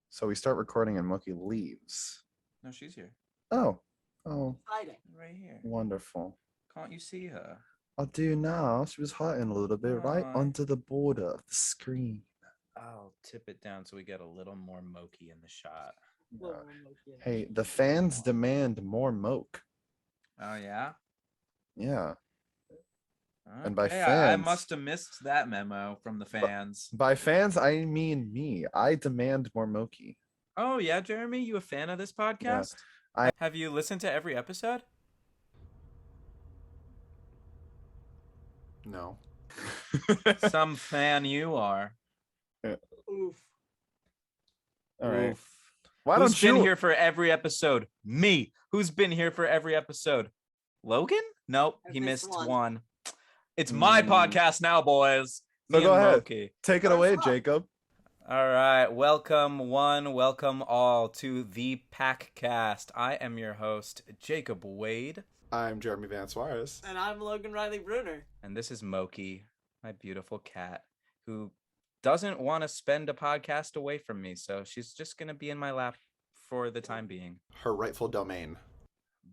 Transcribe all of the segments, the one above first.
So we start recording and Mookie leaves. No, she's here. Oh, Hiding. Right here. wonderful. Can't you see her? I do now. She was hiding a little bit right Aw. under the border of the screen. I'll tip it down so we get a little more Moki in the shot. Hey, the fans demand more Moke. Oh, yeah? Yeah. Okay. And by I fans- must have missed that memo from the fans. By fans, I mean me. I demand more Moki. Oh, yeah, Jeremy? You a fan of this podcast? I- Have you listened to every episode? No. Some fan you are. Oof. All right. Oof. Why Who's don't you? been here for every episode? Me. Who's been here for every episode? Logan? Nope, I he missed missed one. one. It's my podcast now, boys. So Me go and ahead. Moki. Take it What's away, up? Jacob. All right, welcome one, welcome all to the Packcast. I am your host, Jacob Wade, I'm Jeremy Van Suarez. And I'm Logan Riley Bruner. and this is Moki, my beautiful cat, who doesn't want to spend a podcast away from me, so she's just going to be in my lap for the time being. Her rightful domain.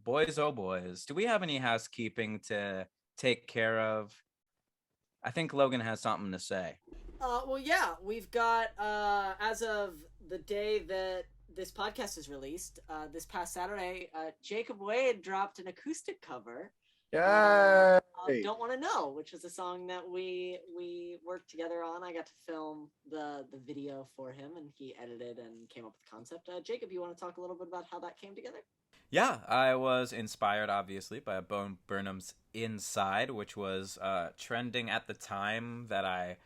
Boys, oh boys, do we have any housekeeping to take care of? I think Logan has something to say. Well, yeah, we've got, as of the day that this podcast is released, this past Saturday, Jacob Wade dropped an acoustic cover Yay! of Don't Want to Know, which was a song that we worked together on. I got to film the video for him, and he edited and came up with the concept. Jacob, you want to talk a little bit about how that came together? Yeah, I was inspired, obviously, by Bo Burnham's Inside, which was trending at the time that I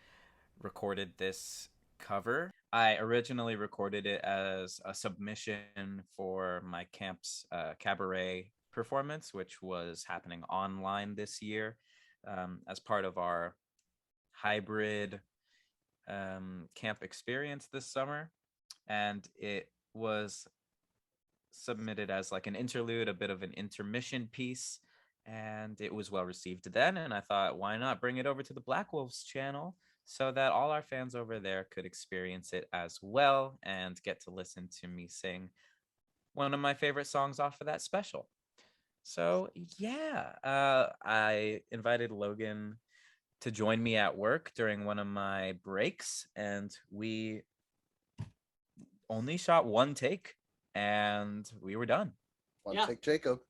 recorded this cover. I originally recorded it as a submission for my camp's cabaret performance, which was happening online this year as part of our hybrid camp experience this summer. And it was submitted as like an interlude, a bit of an intermission piece, and it was well received then, and I thought, why not bring it over to the Black Wolves channel so that all our fans over there could experience it as well and get to listen to me sing one of my favorite songs off of that special. So yeah, I invited Logan to join me at work during one of my breaks, and we only shot one take and we were done. One Yeah. take, Jacob.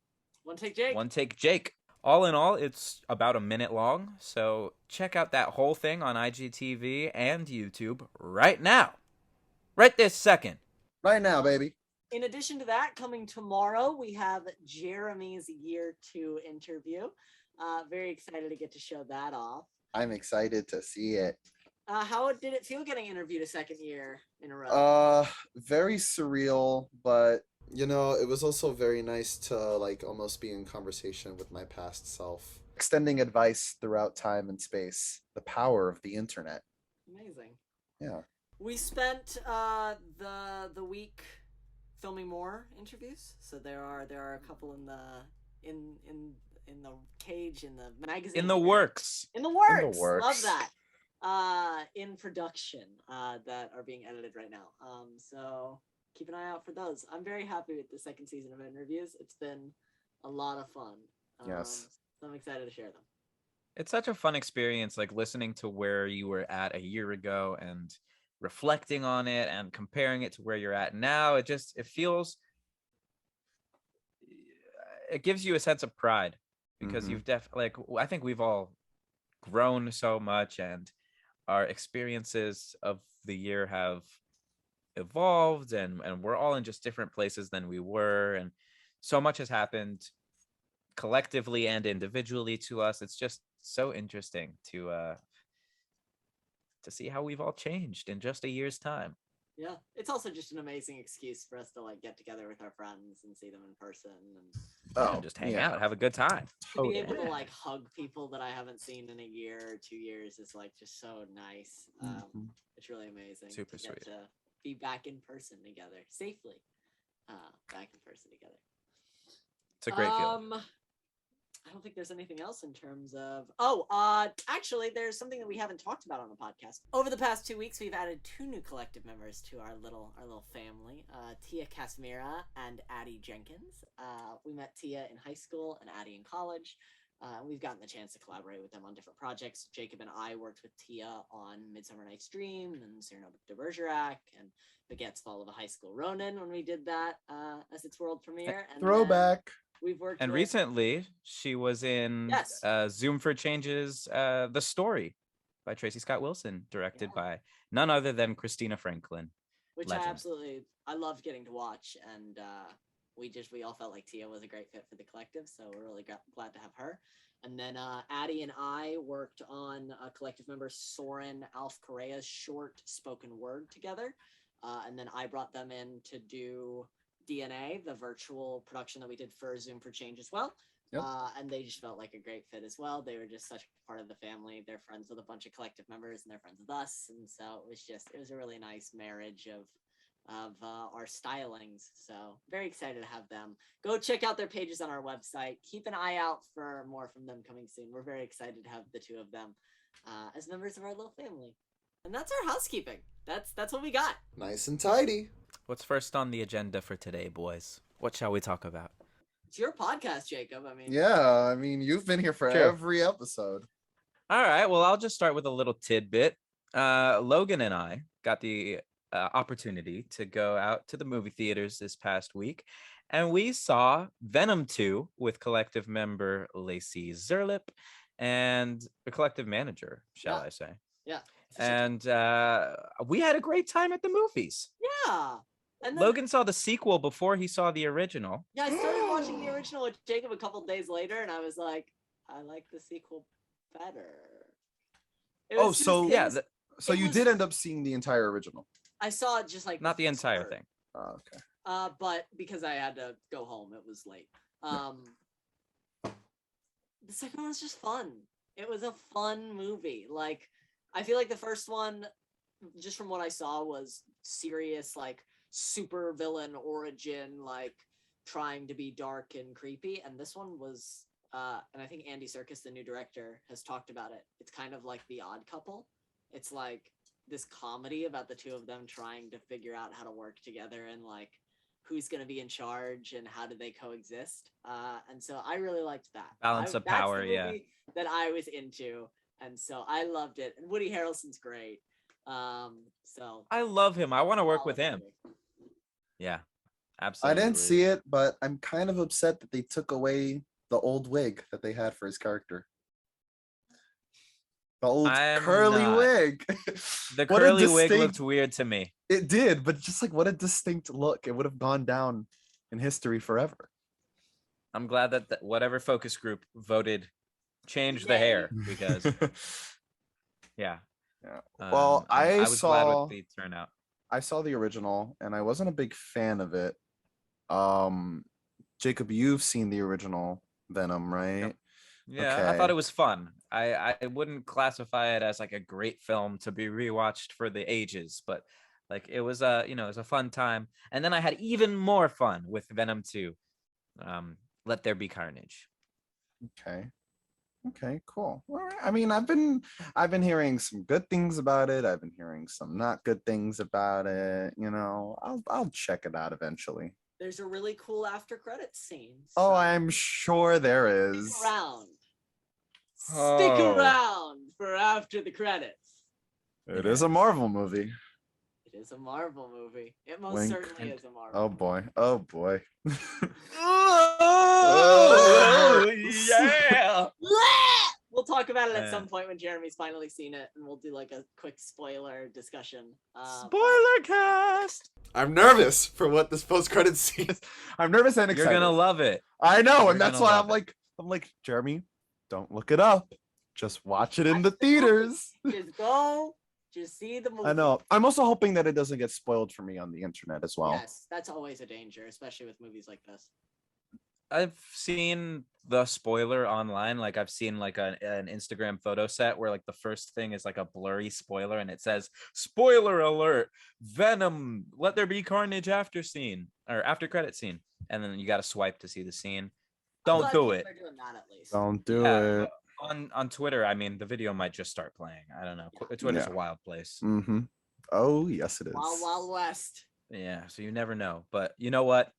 One take, Jake. One take, Jake. All in all, it's about a minute long, so check out that whole thing on IGTV and YouTube right now. Right this second. Right now, baby. In addition to that, coming tomorrow, we have Jeremy's Year 2 interview. Very excited to get to show that off. I'm excited to see it. How did it feel getting interviewed a second year in a row? Very surreal, but You know, it was also very nice to like almost be in conversation with my past self. extending advice throughout time and space. The power of the internet. Amazing. Yeah. We spent the week filming more interviews. So there are a couple in the cage in the magazine. In the works. In the works. In the works. Love that. In production that are being edited right now. So keep an eye out for those. I'm very happy with the second season of interviews. It's been a lot of fun. Yes. So I'm excited to share them. It's such a fun experience, like listening to where you were at a year ago and reflecting on it and comparing it to where you're at now. It feels, it gives you a sense of pride because Mhm. you've I think we've all grown so much and our experiences of the year have evolved and we're all in just different places than we were, and so much has happened collectively and individually to us. It's just so interesting to see how we've all changed in just a year's time. Yeah, it's also just an amazing excuse for us to like get together with our friends and see them in person and Just hang out, have a good time. to be able Totally. to like hug people that I haven't seen in a year or 2 years is like just so nice. Mhm. It's really amazing. Super to get sweet. to be back in person together safely. Back in person together. It's a great feeling. I don't think there's anything else in terms of. Actually, there's something that we haven't talked about on the podcast. Over the past 2 weeks, we've added 2 new collective members to our little family. Tia Casimira and Addie Jenkins. We met Tia in high school and Addie in college. We've gotten the chance to collaborate with them on different projects. Jacob and I worked with Tia on Midsummer Night's Dream and Cyrano de Bergerac and Baguette's Fall of a High School Ronin when we did that as its world premiere. And Throwback. We've worked and with... recently she was in Zoom for Changes, The Story by Tracy Scott Wilson, directed by none other than Christina Franklin. Which Legend. I loved getting to watch, and we all felt like Tia was a great fit for the collective, so we're really glad to have her. And then Addie and I worked on collective member Soren Alf Correa's short spoken word together, and then I brought them in to do DNA, the virtual production that we did for Zoom for Change as well. Yep. And they just felt like a great fit as well. They were just such a part of the family. They're friends with a bunch of collective members and they're friends with us. And so it was a really nice marriage of our stylings. So very excited to have them. Go check out their pages on our website. Keep an eye out for more from them coming soon. We're very excited to have the 2 of them as members of our little family. And that's our housekeeping. That's what we got. Nice and tidy. What's first on the agenda for today, boys? What shall we talk about? It's your podcast, Jacob. You've been here for every episode. All right. Well, I'll just start with a little tidbit. Logan and I got the opportunity to go out to the movie theaters this past week, and we saw Venom 2 with collective member Lacey Zerlip and the collective manager, shall I say. Yeah. And we had a great time at the movies. Yeah. And then, Logan saw the sequel before he saw the original. Yeah, I started watching the original with Jacob a couple days later, and I was like, I like the sequel better. So you did end up seeing the entire original? I saw it just like not the entire thing. Oh, okay. But because I had to go home, it was late. The second one was just fun. It was a fun movie. Like, I feel like the first one, just from what I saw, was serious, like super villain origin, like trying to be dark and creepy. And this one was, and I think Andy Serkis, the new director, has talked about it. It's kind of like The Odd Couple. It's like this comedy about the 2 of them trying to figure out how to work together and like who's going to be in charge and how do they coexist. And so I really liked that. Balance of power, that I was into. And so I loved it. And Woody Harrelson's great. So I love him. I want to work with him. Yeah, absolutely. I didn't see it, but I'm kind of upset that they took away the old wig that they had for his character. The old curly wig. The curly wig looked weird to me. It did, but just like what a distinct look. It would have gone down in history forever. I'm glad that whatever focus group voted change the hair because Well, I was saw glad with the turnout. I saw the original and I wasn't a big fan of it. Jacob, you've seen the original Venom, right? Yep. Yeah, okay. I thought it was fun. I wouldn't classify it as like a great film to be rewatched for the ages, but like it was it was a fun time. And then I had even more fun with Venom 2. Let There Be Carnage. Okay, cool. All right. I mean, I've been hearing some good things about it. I've been hearing some not good things about it. I'll check it out eventually. There's a really cool after credits scene. So I'm sure there is. Stick around for after the credits. It is a Marvel movie. It is a Marvel movie. It most certainly is a Marvel. Oh boy. Oh boy. Oh yeah. We'll talk about it at some point when Jeremy's finally seen it, and we'll do like a quick spoiler discussion. Spoiler cast. I'm nervous for what this post-credit scene is. I'm nervous and excited. You're gonna love it. I know, and that's why I'm like, Jeremy, don't look it up. Just watch it in the theaters. Just see the movie. I know. I'm also hoping that it doesn't get spoiled for me on the internet as well. Yes, that's always a danger, especially with movies like this. I've seen the spoiler online. Like I've seen like an Instagram photo set where like the first thing is like a blurry spoiler and it says spoiler alert, Venom, Let There Be Carnage after scene or after credit scene. And then you got to swipe to see the scene. Don't glad do people it. are doing that at least. Don't do Yeah, it. on Twitter, I mean, the video might just start playing. I don't know. Twitter's a wild place. Mm-hmm. Oh, yes, it is. Wild Wild West. Yeah, so you never know. But you know what?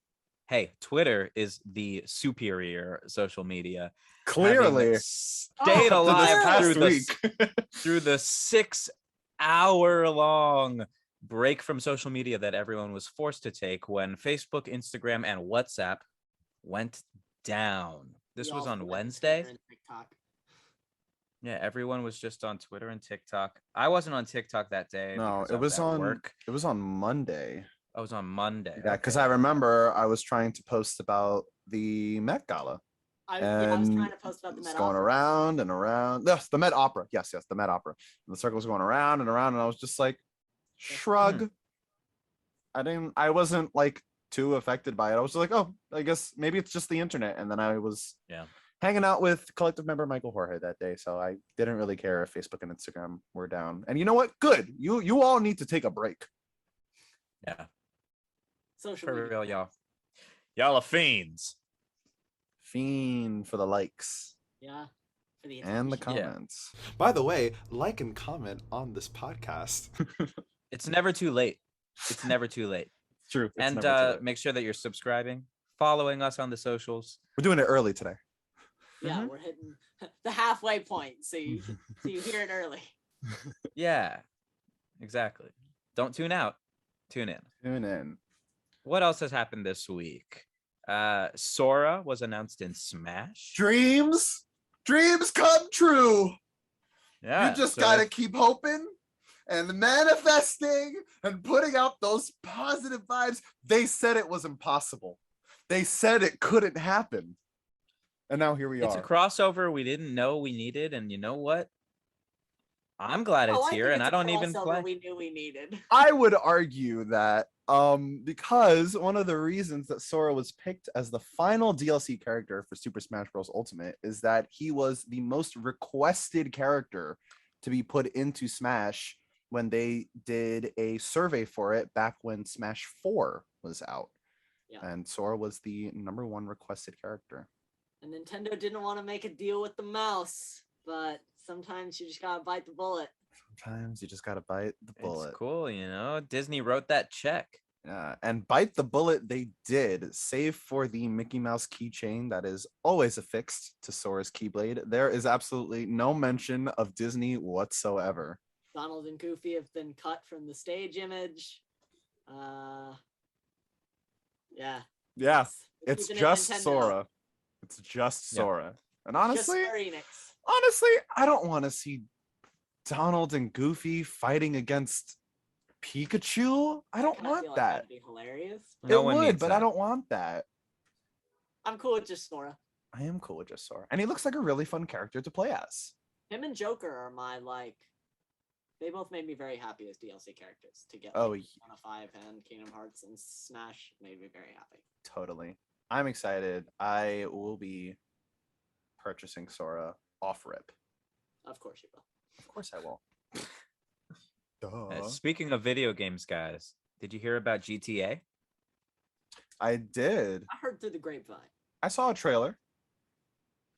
Hey, Twitter is the superior social media. Clearly. Stayed Oh, alive this through the 6-hour-long break from social media that everyone was forced to take when Facebook, Instagram, and WhatsApp went down. This was on Wednesday. Yeah, everyone was just on Twitter and TikTok. I wasn't on TikTok that day. No, because it was on work. It was on Monday. I was on Monday. Yeah, because I remember I was trying to post about the Met Gala. I was trying to post about the Met Opera. Going around and around. Yes, the Met Opera. Yes, the Met Opera. And the circle was going around and around, and I was just like, shrug. I wasn't like too affected by it. I was just like, oh, I guess maybe it's just the internet. And then I was hanging out with collective member Michael Jorge that day, so I didn't really care if Facebook and Instagram were down. And you know what? Good. You all need to take a break. Yeah. Social For media. real, y'all. Y'all are fiends. Fiend for the likes. Yeah. For the and the comments. By the way, like and comment on this podcast. It's never too late. It's never too late. True. And make sure that you're subscribing, following us on the socials. We're doing it early today. Yeah, we're hitting the halfway point, so you hear it early. Yeah, exactly. Don't tune out. Tune in. Tune in. What else has happened this week? Sora was announced in Smash. Dreams come true. Yeah, you just gotta keep hoping and manifesting and putting out those positive vibes. They said it was impossible. They said it couldn't happen. And now here we are. It's a crossover we didn't know we needed, and you know what? I'm glad it's here, and I don't even play. We knew we needed. I would argue that because one of the reasons that Sora was picked as the final DLC character for Super Smash Bros. Ultimate is that he was the most requested character to be put into Smash when they did a survey for it back when Smash 4 was out. Yeah. And Sora was the #1 requested character. And Nintendo didn't want to make a deal with the mouse, but sometimes you just gotta bite the bullet. Sometimes you just gotta bite the bullet. It's cool, you know. Disney wrote that check. Yeah, and bite the bullet they did, save for the Mickey Mouse keychain that is always affixed to Sora's Keyblade. There is absolutely no mention of Disney whatsoever. Donald and Goofy have been cut from the stage image. Yeah. Yeah, it's just Sora. It's just Sora. And honestly, I don't want to see Donald and Goofy fighting against Pikachu. I don't want that. That'd be hilarious. It would, but I don't want that. I'm cool with just Sora. I am cool with just Sora. And he looks like a really fun character to play as. Him and Joker are my, they both made me very happy as DLC characters. To get Persona 5 and Kingdom Hearts and Smash made me very happy. Totally. I'm excited. I will be purchasing Sora off rip. Of course you will. Of course I will. Speaking of video games, guys, did you hear about GTA? I did. I heard through the grapevine. I saw a trailer.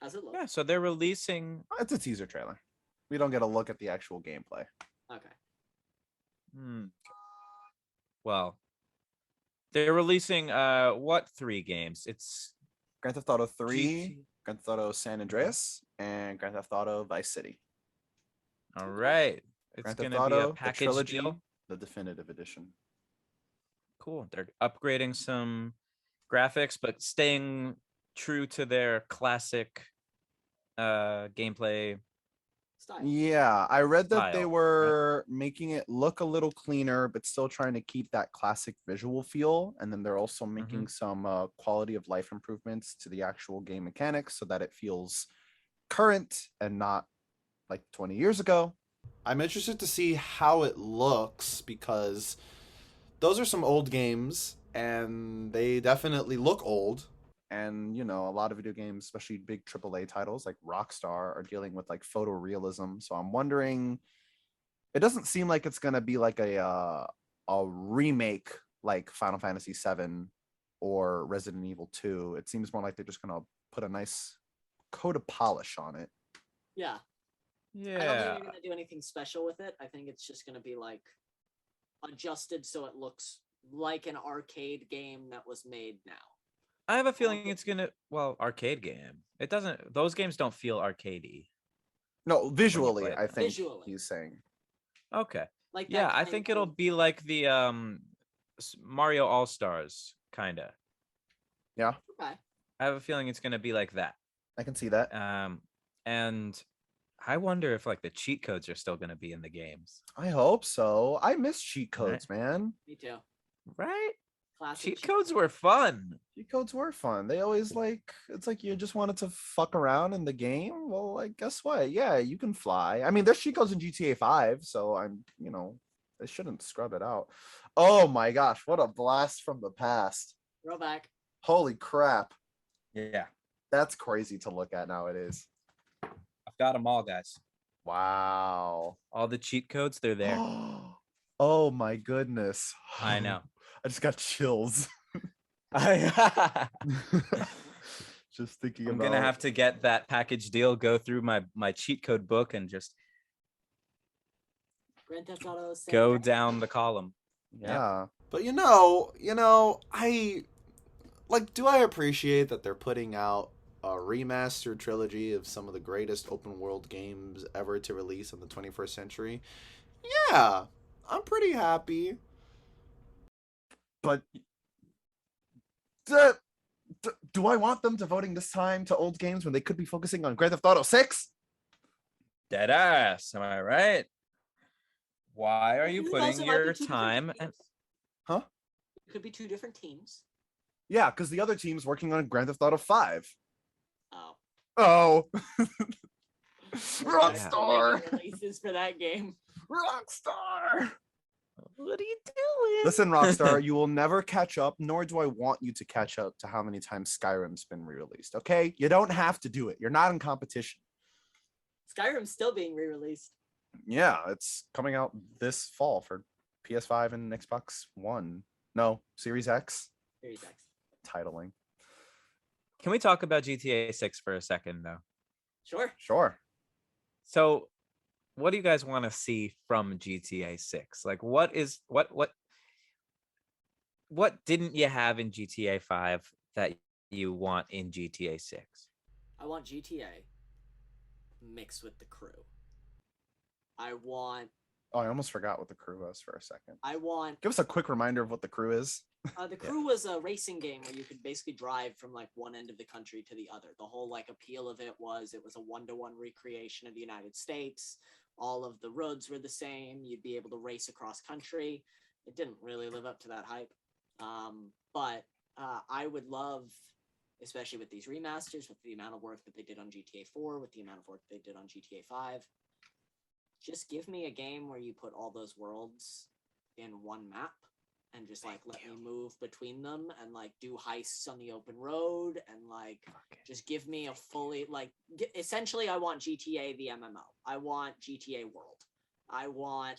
How's it look? Yeah, so they're releasing... It's a teaser trailer. We don't get a look at the actual gameplay. Okay. Well, they're releasing what 3 games? It's Grand Theft Auto 3, Grand Theft Auto San Andreas, and Grand Theft Auto Vice City. All right. It's going to be a package Trilogy, deal. The definitive edition. Cool. They're upgrading some graphics, but staying true to their classic gameplay style. Yeah, I read that they were making it look a little cleaner, but still trying to keep that classic visual feel. And then they're also making some quality of life improvements to the actual game mechanics so that it feels current and not like 20 years ago. I'm interested to see how it looks because those are some old games and they definitely look old. And, you know, a lot of video games, especially big AAA titles like Rockstar, are dealing with like photorealism. So I'm wondering, it doesn't seem like it's going to be like a remake like Final Fantasy VII or Resident Evil 2. It seems more like they're just going to put a nice coat of polish on it. Yeah. Yeah. I don't think they're gonna do anything special with it. I think it's just gonna be like adjusted so it looks like an arcade game that was made now. I have a feeling it's gonna arcade game. It doesn't. Those games don't feel arcadey. No, visually, play I them. think Visually. he's saying. Okay. Like Yeah, that I kind think of- it'll be like the Mario All Stars kinda. Yeah, Okay. I have a feeling it's gonna be like that. I can see that. And I wonder if like the cheat codes are still gonna be in the games, I hope so. I miss cheat codes, man. Me too. right? Classic Cheat codes were fun. Cheat codes were fun. They always it's like you just wanted to fuck around in the game. Well, like guess what? Yeah, you can fly. I mean, there's cheat codes in GTA 5, so they shouldn't scrub it out. Oh my gosh, what a blast from the past. Throwback. Holy crap. Yeah, That's crazy to look at nowadays. I've got them all, guys. Wow. All the cheat codes, they're there. Oh my goodness. I know. I just got chills. I'm Just thinking about gonna have to get that package deal, go through my cheat code book, and just Grand Theft Auto San go Andreas. down the column. yeah. But do I appreciate that they're putting out a remastered trilogy of some of the greatest open world games ever to release in the 21st century? Yeah, I'm pretty happy. But do I want them devoting this time to old games when they could be focusing on Grand Theft Auto 6? Dead ass, am I right? Why are you It putting also might be your two different time and teams. Huh? It could be two different teams. Yeah, because the other team's working on Grand Theft Auto 5. Oh. Oh. They're Rockstar. making releases for that game. Rockstar. what are you doing? Listen, Rockstar, you will never catch up, nor do I want you to catch up to how many times Skyrim's been re-released. Okay? You don't have to do it. You're not in competition. Skyrim's still being re-released. Yeah, it's coming out this fall for PS5 and Xbox One. No, Series X. Series X. Titling. Can we talk about GTA 6 for a second, though? Sure. Sure. So, what do you guys want to see from GTA 6? Like, what didn't you have in GTA 5 that you want in GTA 6? I want GTA mixed with the crew. I want Oh, I almost forgot what the crew was for a second. Give us a quick reminder of what the crew is. The crew was a racing game where you could basically drive from like one end of the country to the other. The whole like appeal of it was a 1-to-1 recreation of the United States. All of the roads were the same. You'd be able to race across country. It didn't really live up to that hype. But I would love, especially with these remasters, with the amount of work that they did on GTA 4, with the amount of work they did on GTA 5, just give me a game where you put all those worlds in one map and just like let me move between them and like do heists on the open road and like just give me a fully like essentially I want GTA the MMO. I want GTA World. I want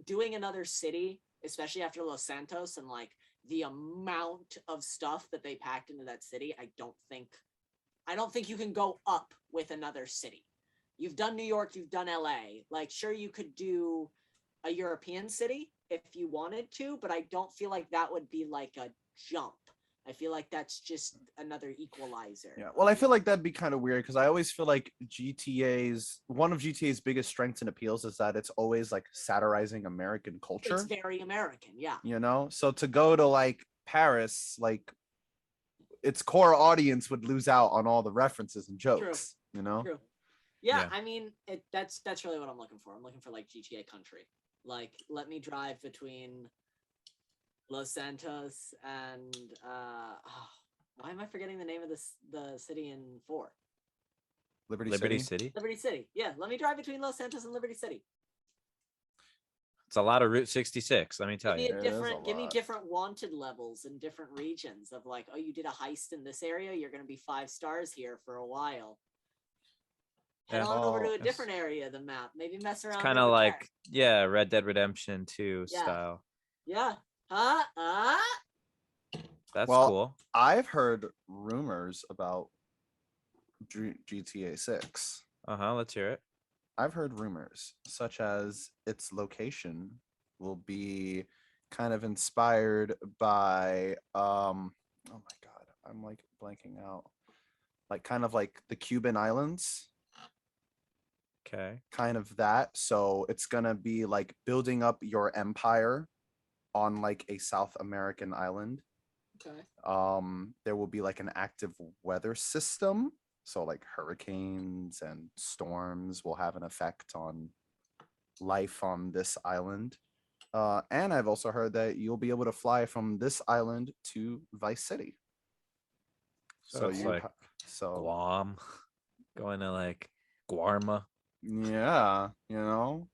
doing another city, especially after Los Santos and like the amount of stuff that they packed into that city. I don't think you can go up with another city. You've done New York, you've done LA. Like, sure, you could do a European city if you wanted to, but I don't feel like that would be like a jump. I feel like that's just another equalizer. Yeah, well, I feel like that'd be kind of weird because I always feel like one of GTA's biggest strengths and appeals is that it's always like satirizing American culture. It's very American, yeah. You know, so to go to like Paris, like its core audience would lose out on all the references and jokes. True. You know. True. Yeah, Yeah. I mean, that's really what I'm looking for. I'm looking for like GTA country. Like, let me drive between Los Santos and why am I forgetting the name of the city in 4? Liberty City. Liberty City. Yeah, let me drive between Los Santos and Liberty City. It's a lot of Route 66, let me tell you. Give me different wanted levels in different regions of like, oh, you did a heist in this area, you're gonna be 5 stars here for a while. Head on over to a different area of the map. Maybe mess around. It's kind of like, Red Dead Redemption 2 style. Yeah. That's Well, cool. I've heard rumors about GTA 6. Let's hear it. I've heard rumors such as its location will be kind of inspired by oh my god, I'm like blanking out. Like kind of like the Cuban islands, Okay. kind of that. So it's going to be like building up your empire on like a South American island. Okay. There will be like an active weather system. So like hurricanes and storms will have an effect on life on this island. And I've also heard that you'll be able to fly from this island to Vice City. So it's like Guam, going to like Guarma. Yeah, you know.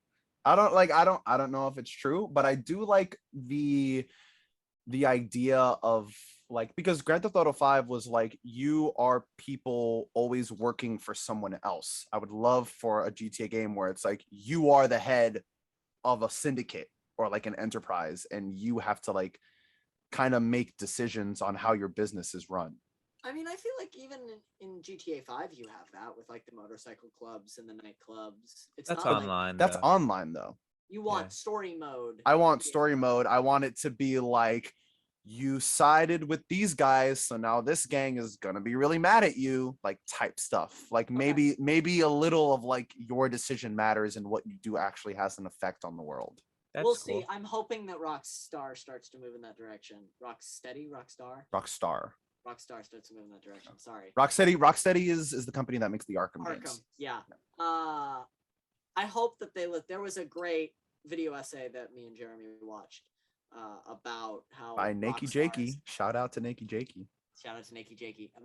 I don't know if it's true, but I do like the idea of like, because Grand Theft Auto 5 was like, you are people always working for someone else. I would love for a GTA game where it's like you are the head of a syndicate or like an enterprise, and you have to like kind of make decisions on how your business is run. I mean, I feel like even in GTA 5 you have that with like the motorcycle clubs and the nightclubs. That's online. That's online though. You want story mode. I want story mode. I want it to be like, you sided with these guys, so now this gang is gonna be really mad at you, like type stuff. Like maybe a little of like your decision matters and what you do actually has an effect on the world. We'll see. I'm hoping that Rockstar starts to move in that direction. Rockstar starts to move in that direction. Sorry. Rocksteady is the company that makes the Arkham games. Yeah. I hope that there was a great video essay that me and Jeremy watched about how by Nakey Jakey. Shout out to Nakey Jakey.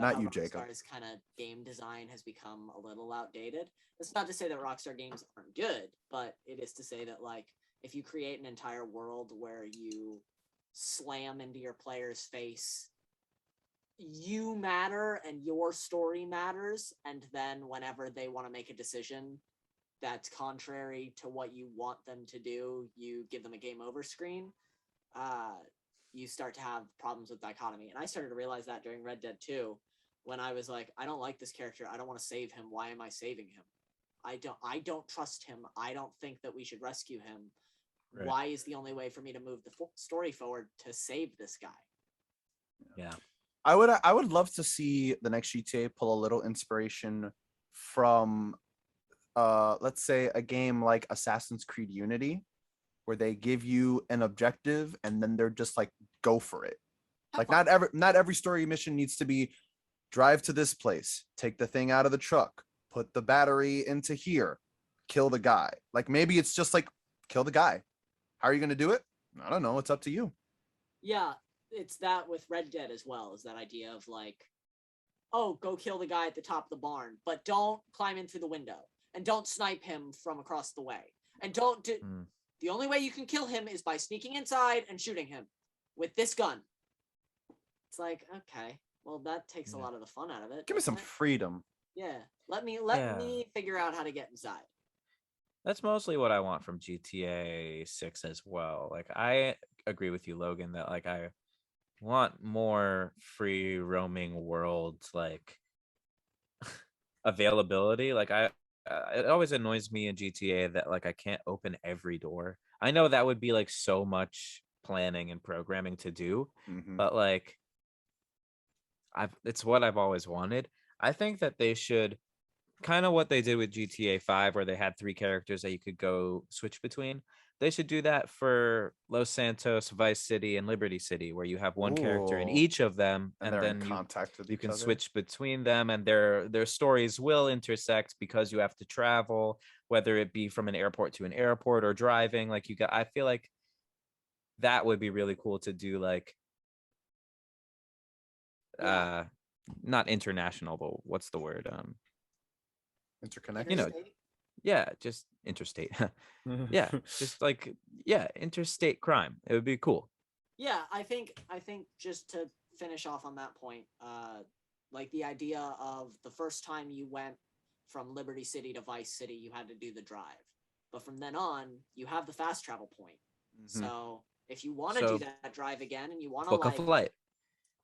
Not you, Jacob. Rockstar's kind of game design has become a little outdated. It's not to say that Rockstar games aren't good, but it is to say that like if you create an entire world where you slam into your player's face, you matter and your story matters, and then whenever they want to make a decision that's contrary to what you want them to do, you give them a game over screen. You start to have problems with dichotomy. And I started to realize that during Red Dead 2, when I was like, I don't like this character. I don't want to save him. Why am I saving him? I don't trust him. I don't think that we should rescue him. Right. Why is the only way for me to move the story forward to save this guy? Yeah. I would love to see the next GTA pull a little inspiration from let's say a game like Assassin's Creed Unity, where they give you an objective and then they're just like, go for it. Like not every story mission needs to be drive to this place, take the thing out of the truck, put the battery into here, kill the guy. Like maybe it's just like, kill the guy. How are you going to do it? I don't know. It's up to you. Yeah, it's that with Red Dead as well, is that idea of like, oh, go kill the guy at the top of the barn, but don't climb in through the window and don't snipe him from across the way. And don't do... The only way you can kill him is by sneaking inside and shooting him with this gun. It's like, okay, well, that takes a lot of the fun out of it. Give me some freedom. Yeah. Let me figure out how to get inside. That's mostly what I want from GTA 6 as well. Like, I agree with you, Logan, that like I want more free roaming worlds, like availability. Like it always annoys me in GTA that like I can't open every door. I know that would be like so much planning and programming to do, but like it's what I've always wanted. I think that they should kind of what they did with GTA 5, where they had 3 characters that you could go switch between. They should do that for Los Santos, Vice City, and Liberty City, where you have one character in each of them, and then you can switch between them, and their stories will intersect because you have to travel, whether it be from an airport to an airport or driving. Like I feel like that would be really cool to do. Like, not international, but what's the word? Interconnected. Yeah, just interstate. Yeah, just like interstate crime. It would be cool. Yeah, I think just to finish off on that point, like the idea of the first time you went from Liberty City to Vice City, you had to do the drive, but from then on, you have the fast travel point. So if you want to do that drive again, and you want to book a flight.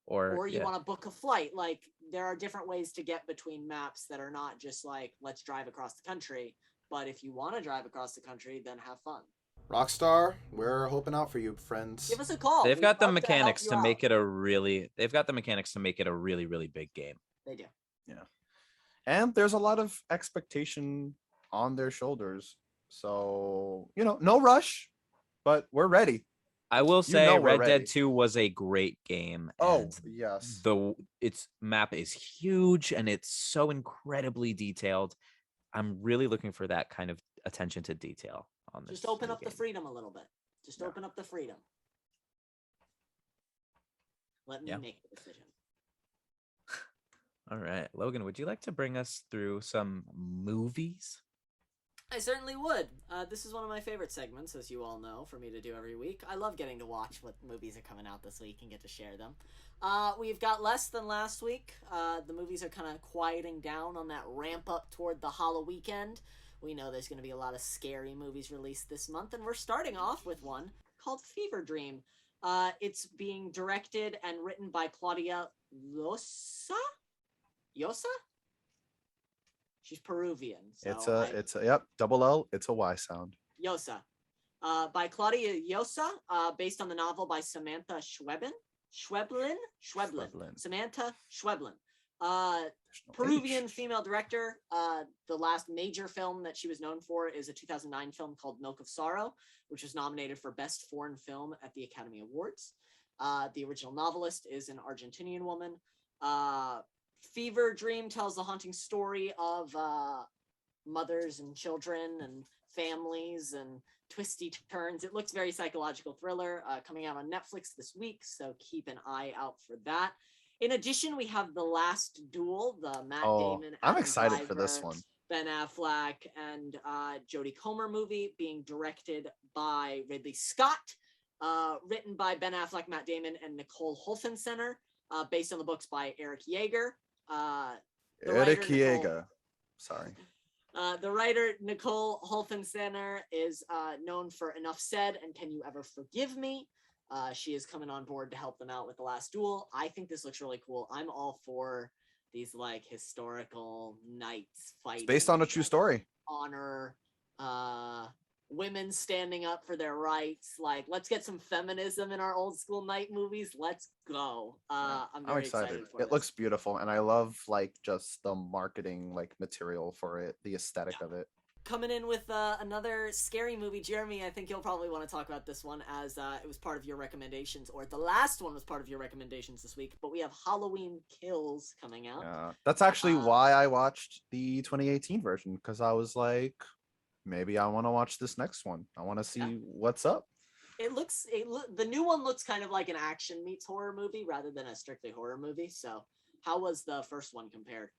Or you want to book a flight. Like, there are different ways to get between maps that are not just like, let's drive across the country. But if you want to drive across the country, then have fun. Rockstar, we're hoping out for you, friends. Give us a call. They've We'd got the love mechanics to help you make out. it a really. They've got the mechanics to make it a really, really big game. They do. Yeah. And there's a lot of expectation on their shoulders. So, no rush, but we're ready. I will say we're Red ready. Dead 2 was a great game. Oh, and yes. its map is huge and it's so incredibly detailed. I'm really looking for that kind of attention to detail on this. Just open new up game. the freedom a little bit. Just open up the freedom. Let me make the decision. All right. Logan, would you like to bring us through some movies? I certainly would. This is one of my favorite segments, as you all know, for me to do every week. I love getting to watch what movies are coming out this week and get to share them. We've got less than last week. The movies are kind of quieting down on that ramp up toward the Halloween weekend. We know there's going to be a lot of scary movies released this month, and we're starting off with one called Fever Dream. It's being directed and written by Claudia Llosa? She's Peruvian. So it's a double L. It's a Y sound. Llosa. By Claudia Llosa, based on the novel by Samanta Schweblin. Samanta Schweblin. Peruvian female director. The last major film that she was known for is a 2009 film called Milk of Sorrow, which was nominated for Best Foreign Film at the Academy Awards. The original novelist is an Argentinian woman. Fever Dream tells the haunting story of mothers and children and families and twisty turns. It looks very psychological thriller, coming out on Netflix this week, so keep an eye out for that. In addition, we have The Last Duel, the Matt Damon, I'm excited for this Driver, one. Ben Affleck, and Jodie Comer movie, being directed by Ridley Scott, written by Ben Affleck, Matt Damon, and Nicole Holofcener, based on the books by Eric Jager. Eric Jager. Sorry. The writer Nicole Holofcener is known for Enough Said and Can You Ever Forgive Me? She is coming on board to help them out with The Last Duel. I think this looks really cool. I'm all for these like historical knights fighting. It's based on a true story. Honor, women standing up for their rights. Like, let's get some feminism in our old school knight movies. Let's go. I'm very excited for it. this. Looks beautiful, and I love like just the marketing like material for it, the aesthetic of it. Coming in with another scary movie, Jeremy, I think you'll probably want to talk about this one, as it was part of your recommendations, or the last one was part of your recommendations this week, but we have Halloween Kills coming out. Yeah, that's actually why I watched the 2018 version, because I was like, maybe I want to watch this next one. I want to see what's up. The new one looks kind of like an action meets horror movie rather than a strictly horror movie. So how was the first one compared?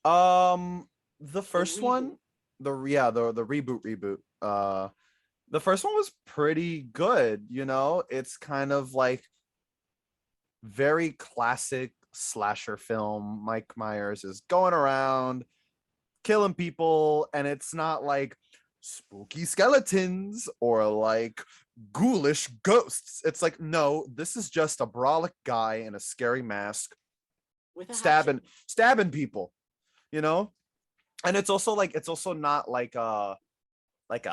The first one, the reboot. The first one was pretty good. It's kind of like very classic slasher film. Mike Myers is going around killing people, and it's not like spooky skeletons or like ghoulish ghosts. It's like, no, this is just a brolic guy in a scary mask with a stabbing people, and it's also not like a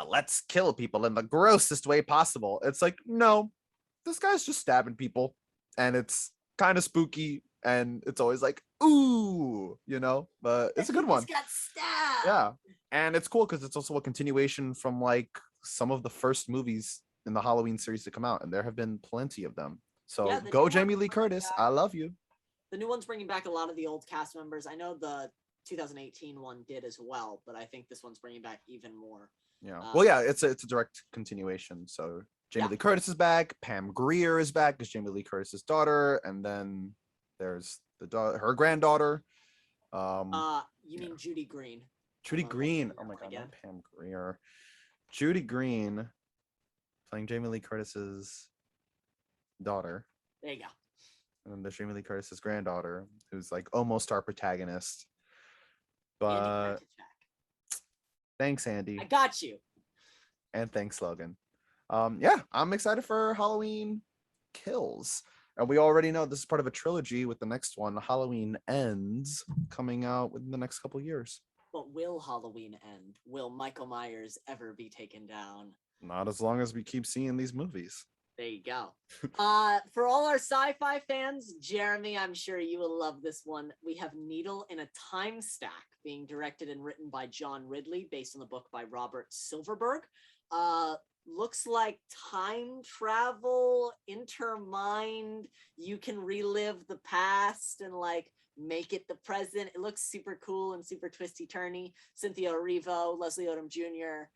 let's kill people in the grossest way possible. It's like, no, this guy's just stabbing people, and it's kind of spooky, and it's always like, ooh, but it's a good one. Got stabbed. Yeah, and it's cool because it's also a continuation from like some of the first movies in the Halloween series to come out, and there have been plenty of them. So go Jamie Lee Curtis. I love you. The new one's bringing back a lot of the old cast members. I know the 2018 one did as well, but I think this one's bringing back even more. Yeah. It's a direct continuation. So Jamie Lee Curtis is back. Pam Grier is back as Jamie Lee Curtis's daughter, and then there's her granddaughter. You mean Judy Green? Judy Green. Oh my god, not Pam Grier. Judy Green playing Jamie Lee Curtis's daughter. There you go. And then there's Jamie Lee Curtis's granddaughter, who's like almost our protagonist. But thanks, Andy. I got you. And thanks, Logan. I'm excited for Halloween Kills. And we already know this is part of a trilogy with the next one, Halloween Ends, coming out within the next couple years. But will Halloween end? Will Michael Myers ever be taken down? Not as long as we keep seeing these movies. There you go. For all our sci-fi fans, Jeremy, I'm sure you will love this one. We have Needle in a Time Stack, being directed and written by John Ridley, based on the book by Robert Silverberg. Looks like time travel, intermined. You can relive the past and like make it the present. It looks super cool and super twisty turny. Cynthia Erivo, Leslie Odom Jr.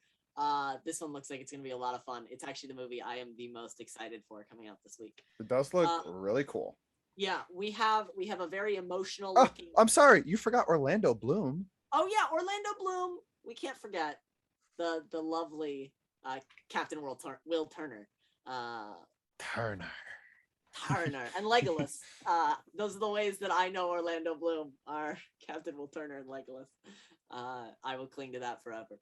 This one looks like it's gonna be a lot of fun. It's actually the movie I am the most excited for coming out this week. It does look really cool. Yeah, we have a very emotional Oh, looking. I'm sorry, you forgot Orlando Bloom. Oh yeah, Orlando Bloom. We can't forget the lovely Captain Will Turner. Turner and Legolas. Those are the ways that I know Orlando Bloom are Captain Will Turner and Legolas. I will cling to that forever.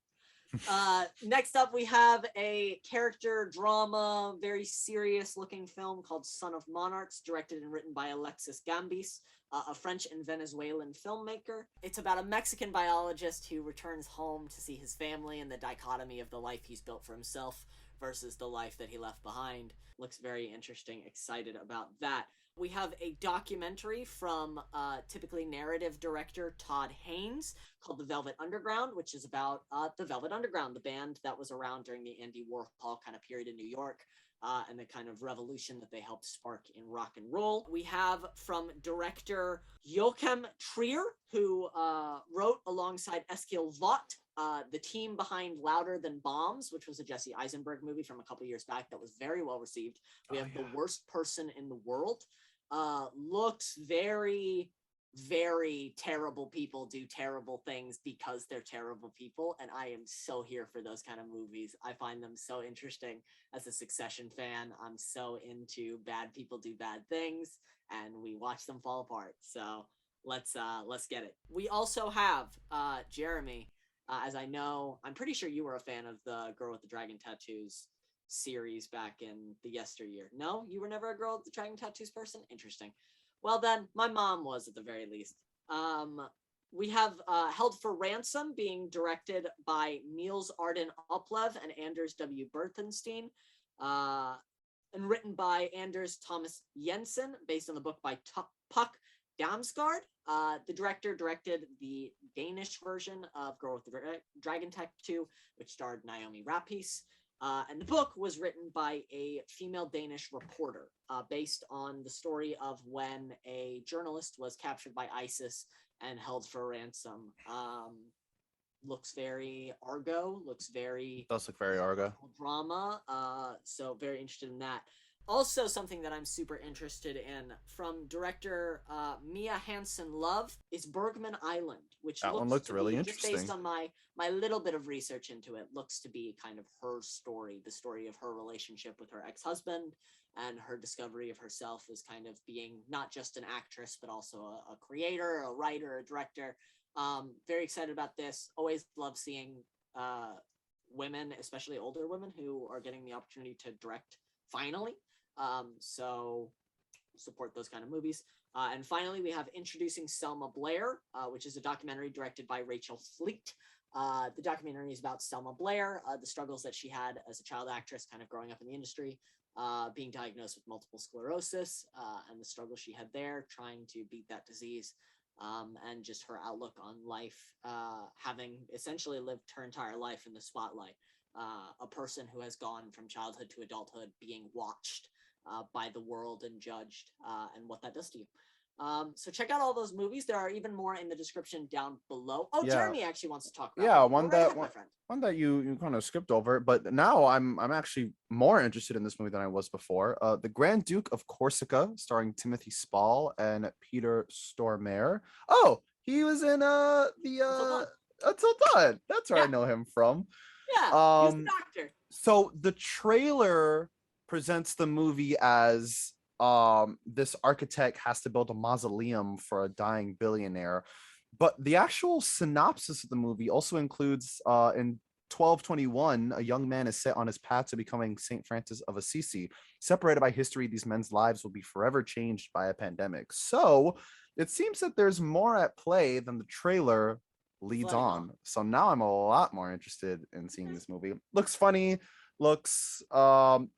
Next up, we have a character drama, very serious looking film called Son of Monarchs, directed and written by Alexis Gambis, a French and Venezuelan filmmaker. It's about a Mexican biologist who returns home to see his family and the dichotomy of the life he's built for himself versus the life that he left behind. Looks very interesting. Excited about that. We have a documentary from typically narrative director Todd Haynes called The Velvet Underground, which is about the Velvet Underground, the band that was around during the Andy Warhol kind of period in New York, and the kind of revolution that they helped spark in rock and roll. We have from director Joachim Trier, who wrote alongside Eskil Vogt the team behind Louder Than Bombs, which was a Jesse Eisenberg movie from a couple years back that was very well received. We have The Worst Person in the World. Looks very, very terrible people do terrible things because they're terrible people, and I am so here for those kind of movies. I find them so interesting. As a Succession fan, I'm so into bad people do bad things, and we watch them fall apart. So let's get it. We also have Jeremy, as I know, I'm pretty sure you were a fan of the Girl with the Dragon Tattoos series back in the yesteryear. No, you were never a Girl with the Dragon Tattoos person? Interesting. Well then, my mom was at the very least. We have Held for Ransom, being directed by Niels Arden Oplev and Anders W. Berthenstein, and written by Anders Thomas Jensen, based on the book by Puck Damsgaard. The director directed the Danish version of Girl with the Dragon Tattoo, which starred Naomi Rapace. And the book was written by a female Danish reporter, based on the story of when a journalist was captured by ISIS and held for ransom. Looks very Argo, Does look very Argo. Drama, so very interested in that. Also, something that I'm super interested in from director Mia Hansen-Love is Bergman Island, which that one looked really interesting. Just based on my little bit of research into it, looks to be kind of her story, the story of her relationship with her ex-husband and her discovery of herself as kind of being not just an actress, but also a creator, a writer, a director. Very excited about this. Always love seeing women, especially older women, who are getting the opportunity to direct finally. So support those kind of movies. And finally, we have Introducing Selma Blair, which is a documentary directed by Rachel Fleet. The documentary is about Selma Blair, the struggles that she had as a child actress, kind of growing up in the industry, being diagnosed with multiple sclerosis, and the struggle she had there, trying to beat that disease, and just her outlook on life, having essentially lived her entire life in the spotlight. A person who has gone from childhood to adulthood, being watched by the world and judged, and what that does to you. So check out all those movies. There are even more in the description down below. Oh, yeah. Jeremy actually wants to talk about one that you kind of skipped over, but now I'm actually more interested in this movie than I was before. The Grand Duke of Corsica, starring Timothy Spall and Peter Stormare. Oh, he was in Until Dawn. That's where I know him from. Yeah, he's a doctor. So the trailer presents the movie as this architect has to build a mausoleum for a dying billionaire, but the actual synopsis of the movie also includes 1221, a young man is set on his path to becoming Saint Francis of Assisi. Separated by history, these men's lives will be forever changed by a pandemic. So it seems that there's more at play than the trailer leads on. So now I'm a lot more interested in seeing this movie. Looks funny, looks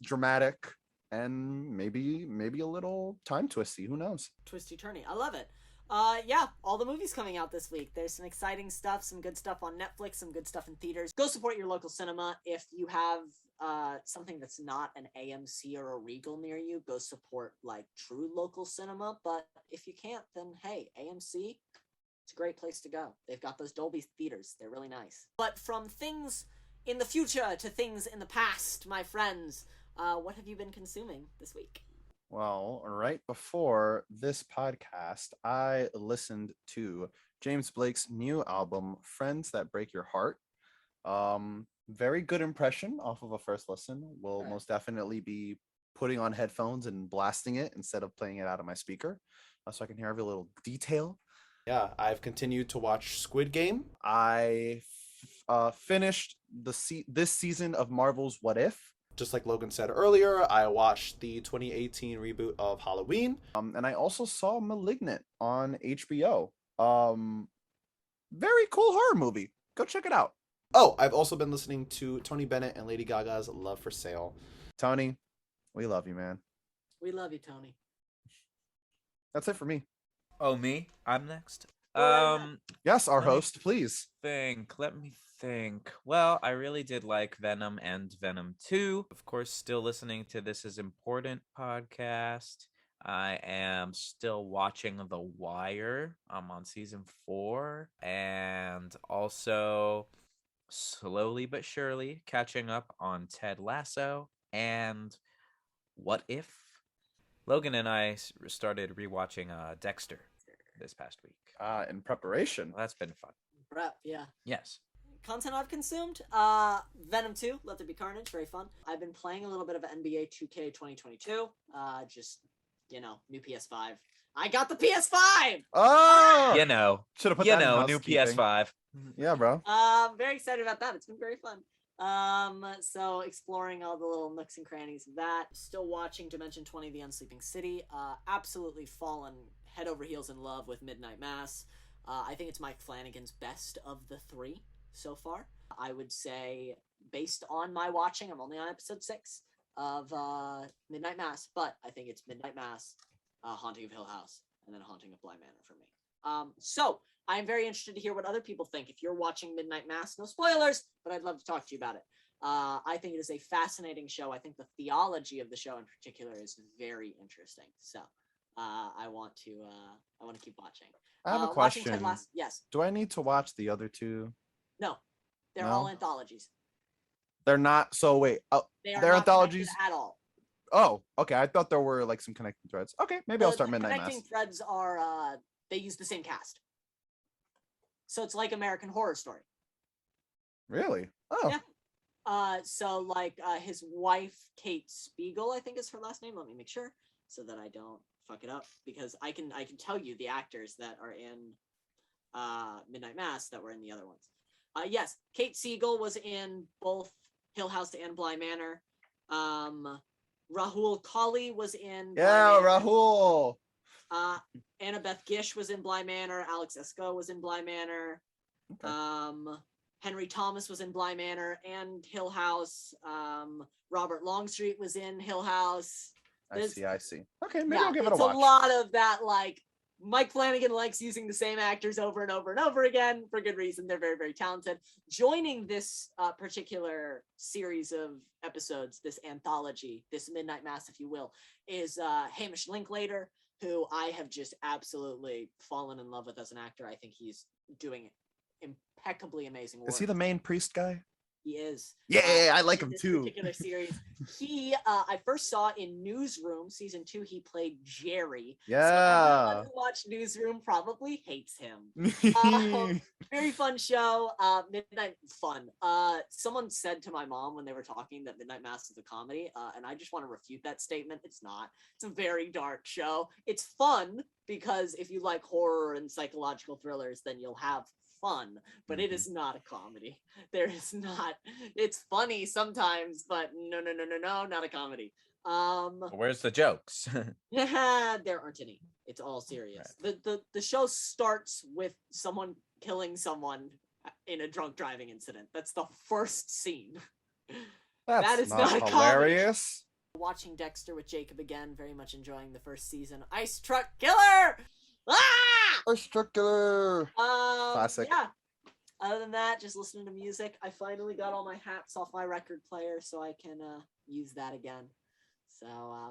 dramatic, and maybe a little time twisty. Who knows? Twisty turny. I love it. All the movies coming out this week. There's some exciting stuff, some good stuff on Netflix, some good stuff in theaters. Go support your local cinema. If you have something that's not an AMC or a Regal near you, go support like true local cinema. But if you can't, then hey, AMC, it's a great place to go. They've got those Dolby theaters. They're really nice. But from things in the future to things in the past, my friends, what have you been consuming this week? Well, right before this podcast, I listened to James Blake's new album, Friends That Break Your Heart. Very good impression off of a first listen. Will most definitely be putting on headphones and blasting it instead of playing it out of my speaker, so I can hear every little detail. Yeah, I've continued to watch Squid Game. I finished this season of Marvel's What If. Just like Logan said earlier, I watched the 2018 reboot of Halloween. And I also saw Malignant on HBO. Very cool horror movie. Go check it out. Oh, I've also been listening to Tony Bennett and Lady Gaga's Love for Sale. Tony, we love you, man. We love you, Tony. That's it for me. Oh, me? I'm next. Yes, our host, please. Let me think. Well, I really did like Venom and Venom 2. Of course, still listening to This Is Important podcast. I am still watching The Wire. I'm on season 4. And also, slowly but surely, catching up on Ted Lasso and What If. Logan and I started rewatching Dexter this past week. In preparation. Well, that's been fun. Prep, yeah. Yes. Content I've consumed, Venom 2, Let There Be Carnage, very fun. I've been playing a little bit of NBA 2K 2022, new PS5. I got the PS5! Oh! Should have put that in new housekeeping. PS5. Yeah, bro. Very excited about that. It's been very fun. So exploring all the little nooks and crannies of that. Still watching Dimension 20, The Unsleeping City. Absolutely fallen head over heels in love with Midnight Mass. I think it's Mike Flanagan's best of the 3 so far. I would say, based on my watching, I'm only on episode 6 of Midnight Mass, but I think it's Midnight Mass, Haunting of Hill House, and then Haunting of Bly Manor for me. So I'm very interested to hear what other people think. If you're watching Midnight Mass, no spoilers, but I'd love to talk to you about it. I think it is a fascinating show. I think the theology of the show in particular is very interesting. So I want to keep watching. I have a question. Yes. Do I need to watch the other 2? No. They're all anthologies. They're not. So wait. They're anthologies at all. Oh, okay. I thought there were like some connecting threads. Okay, maybe I'll start Midnight Mass. Connecting threads are they use the same cast. So it's like American Horror Story. Really? Oh. Yeah. So like his wife, Kate Spiegel, I think is her last name. Let me make sure so that I don't fuck it up, because I can tell you the actors that are in Midnight Mass that were in the other ones. Yes, Kate Siegel was in both Hill House and Bly Manor. Rahul Kali was in Bly Manor. Rahul. Annabeth Gish was in Bly Manor. Alex Esco was in Bly Manor. Okay. Henry Thomas was in Bly Manor and Hill House. Robert Longstreet was in Hill House. I see. Okay, maybe I'll give it a watch. It's a lot of that, like, Mike Flanagan likes using the same actors over and over and over again for good reason. They're very, very talented. Joining this particular series of episodes, this anthology, this Midnight Mass, if you will, is Hamish Linklater, who I have just absolutely fallen in love with as an actor. I think he's doing impeccably amazing work. Is he the main priest guy? He is. Yeah, I like him too. Particular series. He, I first saw in Newsroom season 2. He played Jerry. Yeah. So everyone who watched Newsroom probably hates him. Very fun show. Midnight fun. Someone said to my mom when they were talking that Midnight Mass is a comedy, and I just want to refute that statement. It's not. It's a very dark show. It's fun because if you like horror and psychological thrillers, then you'll have fun, but it is not a comedy. There is not. It's funny sometimes, but no, not a comedy. Where's the jokes? There aren't any. It's all serious. Right. The show starts with someone killing someone in a drunk driving incident. That's the first scene. That is not hilarious. Watching Dexter with Jacob again, very much enjoying the first season. Ice Truck Killer! Ah! Ice Truck Killer! Classic. Yeah. Other than that, just listening to music. I finally got all my hats off my record player so I can use that again. So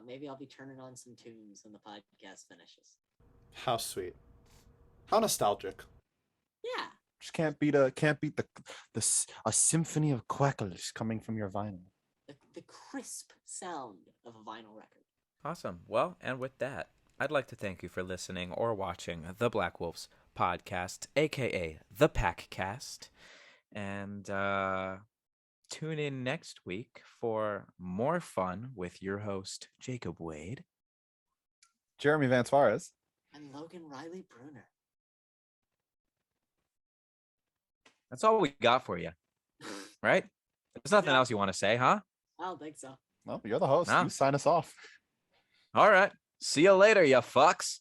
maybe I'll be turning on some tunes when the podcast finishes. How sweet. How nostalgic. Yeah. Just can't beat a symphony of quackles coming from your vinyl. The crisp sound of a vinyl record. Awesome. Well, and with that, I'd like to thank you for listening or watching the Black Wolves podcast, aka the Packcast, and tune in next week for more fun with your host Jacob Wade, Jeremy Van Suarez, and Logan Riley Bruner. That's all we got for you, right? There's nothing else you want to say, huh? I don't think so. Well, you're the host. No. You sign us off. All right. See you later, you fucks.